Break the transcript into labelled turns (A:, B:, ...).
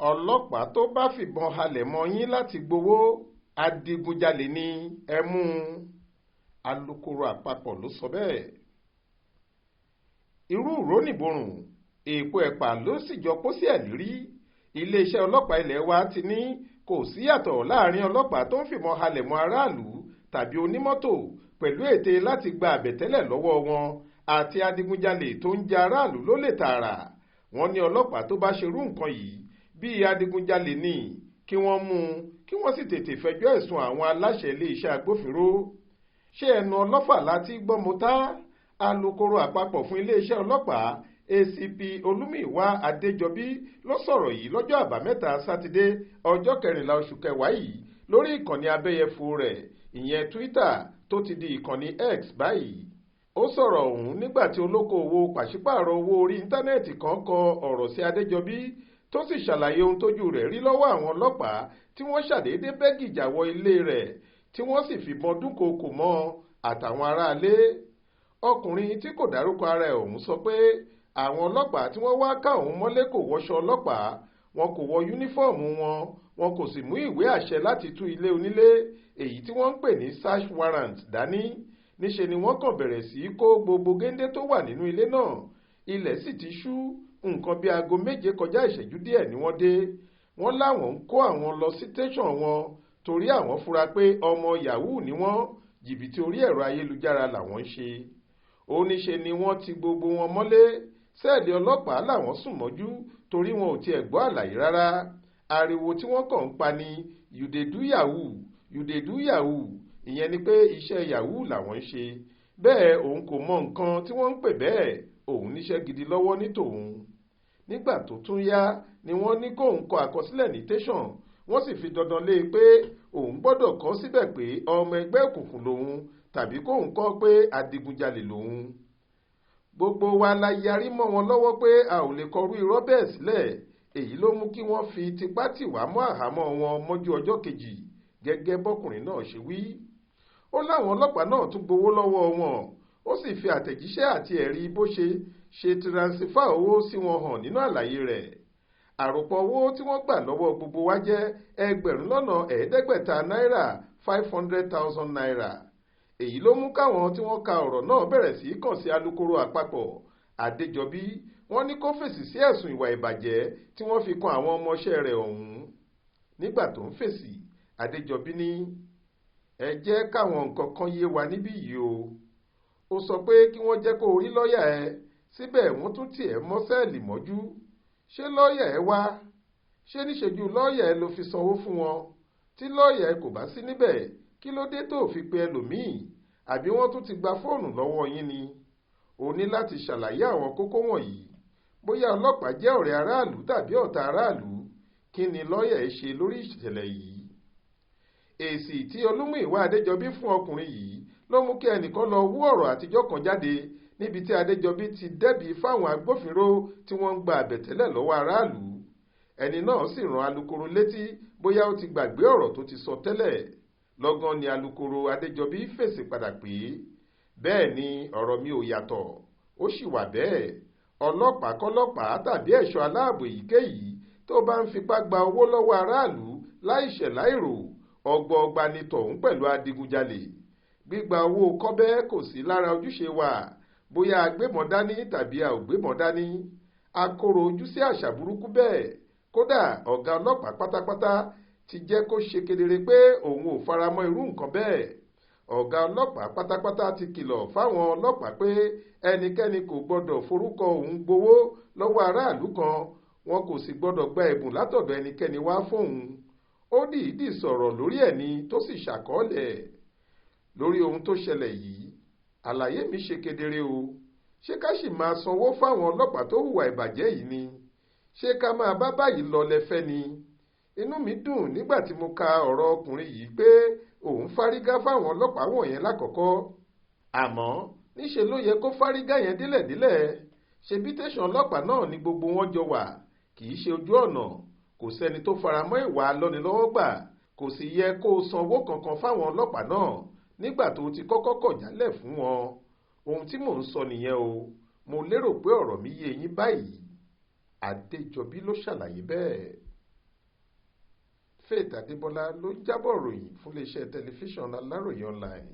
A: Ọlọpaa tó bá fìbọn halẹ̀ mọ́ yín láti gbowó Adigunjale ní ẹ mú un. Alukoro àpapọ̀ ló sọ bẹ́ẹ̀. Irú ìrónìborùn èèpo ẹ̀pà ló sì jọ pósí ẹ̀ lérí. Iléeṣẹ́ ọlọ́pàá ilẹ̀ wa ti ní kò sí yàtọ̀ láàrin ọlọ́pàá tó ń fìbọn halẹ̀ mọ́ aráàlú tàbí onímọ́tò pẹ̀lú ète láti gba àbẹ̀tẹ́lẹ̀ lọ́wọ́ wọn àti Adigunjale tó ń jẹ aráàlú lólè tààrà. Wọ́n ní ọlọ́pàá tó bá ṣerú nǹkan yìí bíi Adigunjale ní kí wọ́n mú un kí wọ́n sì tètè fẹjọ́ ẹ̀sùn àwọn aláṣẹ iléeṣẹ́ agbófinró. Ṣé ẹnu ọlọ́fà láti gbọ́ mọ́tá? Alukoro àpapọ̀ fún iléeṣẹ́ ọlọ́pàá ACP Olúmíìwá Adéjọbí ló sọ̀rọ̀ yìí lọ́jọ́ àbámẹ́ta sátidé ọjọ́ 14 oṣù kẹwàá yìí lórí ìkànnì abẹ́yẹfò rẹ̀ ìyẹn Twitter tó ti di ìkànnì X báyìí. Ó sọ̀rọ̀ ọ̀hún nígbà tí olókoòwò pàṣípààrọ̀ owó orí íńtánẹ́ẹ̀tì kan kọ ọ̀rọ̀ sí Adéjọbí tó sì ṣàlàyé ohun tójú rẹ̀ rí lọ́wọ́ àwọn ọlọ́pàá tí wọ́n ṣàdédé bẹ́ gìjà wọ ilé rẹ̀ tí wọ́n sì fìbọn dúnkookò mọ́ àtàwọn aráalé. Ọkùnrin tí kò dárúkọ ara ẹ̀ ọ̀hún sọ pé àwọn ọlọ́pàá tí wọ́n wá ká òun mọ́lé kò wọṣọ ọlọ́pàá, wọn kò wọ yúnífọ́ọ̀mù wọn kò sì mú ìwé àṣẹ láti tú ilé onílé èyí tí wọ́n ń pè ní search warrant dání. Níṣe ni wọ́n kàn bẹ̀rẹ̀ sí í kó gbogbo géńdé tó wà nínú ilé náà. Ilẹ̀ sì ti ṣú, nǹkan bíi aago 7 kọjá ìṣẹ́jú díẹ̀ ni wọ́n dé. Wọ́n láwọn ń kó àwọn lọ sí tẹ̀sán wọn torí àwọn fura pé ọmọ yahoo ni wọ́n, jìbìtì orí ẹ̀rọ ayélujára làwọn ń ṣe. Ó níṣe ni wọ́n ti gbogbo wọn mọ́lé. Sẹ́ẹ̀lì ọlọ́pàá làwọn sùn mọ́jú torí wọn ò tiẹ̀ gbọ́ àlàyé rárá. Ariwo tí wọ́n kàn ń pa ni you dey do yahoo, you dey do yahoo. Ìyẹn ni pé iṣẹ́ yahoo làwọn ń ṣe. Bẹ́ẹ̀ òun kò mọ nǹkan tí wọ́n ń pè bẹ́ẹ̀, òun níṣẹ́ gidi lọ́wọ́ ní tòun. Nígbà tó tún yá ni wọ́n ní kóun kọ àkọsílẹ̀ ní tẹ̀sán. Wọ́n sì fi dandan lé e pé òun gbọ́dọ̀ kọ síbẹ̀ pé ọmọ ẹgbẹ́ òkùnkùn lòun tàbí kóun kọ pé Adigunjale lòun. Gbogbo wa la yarí mọ́ wọn lọ́wọ́ pé a ò lè kọrú irọ́ bẹ́ẹ̀ sílẹ̀. Èyí ló mú kí wọ́n fi tipá tì wá mọ́ àhámọ́ wọn mọ́jú ọjọ́ kejì gẹ́gẹ́ bọ́kùnrin náà ṣe wí. Ó láwọn ọlọ́pàá náà tún gbowó lọ́wọ́ wọn. Ó sì fi àtẹ̀jíṣẹ́ àti ẹ̀rí bó ṣe tiransifá owó sí wọn hàn nínú àlàyé rẹ̀. Àròpọ̀ owó tí wọ́n gbà lọ́wọ́ gbogbo wa jẹ́ 500,000 náírà 500,000 naira. Èyí ló mú káwọn tí wọ́n ka ọ̀rọ̀ náà bẹ̀rẹ̀ sí kàn sí alukoro àpapọ̀ Adéjọbí. Wọ́n ní kó fèsì sí ẹ̀sùn ìwà ìbàjẹ́ tí wọ́n fi kan àwọn ọmọọṣẹ́ rẹ̀ ọ̀hún. Nígbà tó ń fèsì, Adéjọbí ní ẹ jẹ́ káwọn nǹkan kan yé wa níbí yìí o. Ó sọ pé kí wọ́n jẹ́ kó rí lọ́ọ̀yà ẹ, síbẹ̀ wọ́n tún tì ẹ́ mọ́ sẹ́ẹ̀lì mọ́jú. Ṣé lọ́ọ̀yà ẹ wá? Ṣé níṣẹ́jú lọ́ọ̀yà ẹ ló fi sanwó fún wọn? Tí lọ́ọ̀yà ẹ kò bá sí níbẹ̀, kí ló dé tó fi pe ẹlòmíì? Àbí wọ́n tún ti gba fóònù lọ́wọ́ yín ni? O ní láti ṣàlàyé àwọn kókó wọ̀nyí. Bóyá ọlọ́pàá jẹ́ ọ̀rẹ́ aráàlú tàbí ọ̀tá aráàlú, kí ni lọ́ọ̀yà ẹ ṣe lórí ìṣẹ̀lẹ̀ yìí? Èsì tí Olúmíìwá Adéjọbí fún ọkùnrin yìí ló mú kí ẹnìkan lọ wú ọ̀rọ̀ àtijọ́ kan jáde níbi tí Adéjọbí ti dẹ́bi fáwọn agbófinró tí wọ́n ń gba àbẹ̀tẹ́lẹ̀ lọ́wọ́ aráàlú. Ẹni náà sì rán alukoro létí bóyá ó ti gbàgbé ọ̀rọ̀ tó ti sọ tẹ́lẹ̀. Lọ́gán ni alukoro Adéjọbí fèsì padà pé bẹ́ẹ̀ ni ọ̀rọ̀ mi ò yàtọ̀, ó sì wà bẹ́ẹ̀. Ọlọ́pàá kọ́lọ́pàá tàbí ẹ̀ṣọ́ aláàbò èyíkéyìí tó bá ń fipá gba owó lọ́wọ́ aráàlú láìṣẹ̀ láìrò, ọgbọọgba ni tọ̀hún pẹ̀lú Adigunjale. Gbígba owó kọ́bẹ́ kò sí lára ojúṣe wa, bóyá a gbébọn dání tàbí a ò gbébọn dání. A kóró ojú sí àṣà burúkú bẹ́ẹ̀. Kódà ọ̀gá ọlọ́pàá pátápátá ti jẹ́ kó ṣe kedere pé òun ò faramọ́ irú nǹkan bẹ́ẹ̀. Ọ̀gá ọlọ́pàá pátápátá ti kìlọ̀ fáwọn ọlọ́pàá pé ẹnikẹ́ni kò gbọ́dọ̀ forúkọ òun gbowó lọ́wọ́ aráàlú kan, wọn kò sì gbọ́dọ̀ gba ẹ̀bùn látọ̀dọ̀ ẹnikẹ́ni wá fóun. Ó dìídì sọ̀rọ̀ lórí ẹni tó sì ṣàkọọ́lẹ̀. Lórí ohun tó ṣẹlẹ̀ yìí, àlàyé mi ṣe kedere o. Ṣé ká sì máa sanwó fáwọn ọlọ́pàá tó hùwà ìbàjẹ́ yìí ni? Ṣé ká máa bá báyìí lọ lẹ́fẹ́ ni? Inú mi dùn nígbà tí mo ka ọ̀rọ̀ ọkùnrin yìí pé òun fárígá fáwọn ọlọ́pàá wọ̀nyẹn lákọ̀ọ́kọ́. Àmọ́ níṣe ló yẹ kó fárígá yẹn délẹ̀délẹ̀. Ṣebí tẹ̀sán ọlọ́pàá náà ni gbogbo wọn jọ wà, kì í ṣe ojú ọ̀nà. Kò sẹ́ni tó faramọ́ ìwà alọ́nilọ́wọ́gbà. Kò sì yẹ kó sanwó kankan fáwọn ọlọ́pàá náà nígbà tó ti kọ́kọ́ kọ̀ jálẹ̀ fún wọn. Ohun tí mò ń sọ nìyẹn o. Mo lérò pé ọ̀rọ̀ mi yé yín báyìí. Adéjọbí ló ṣàlàyé bẹ́ẹ̀. Faith Adébọ́lá ló ń jábọ̀ ròyìn fún iléeṣẹ́ tẹlifíṣàn Aláròye online.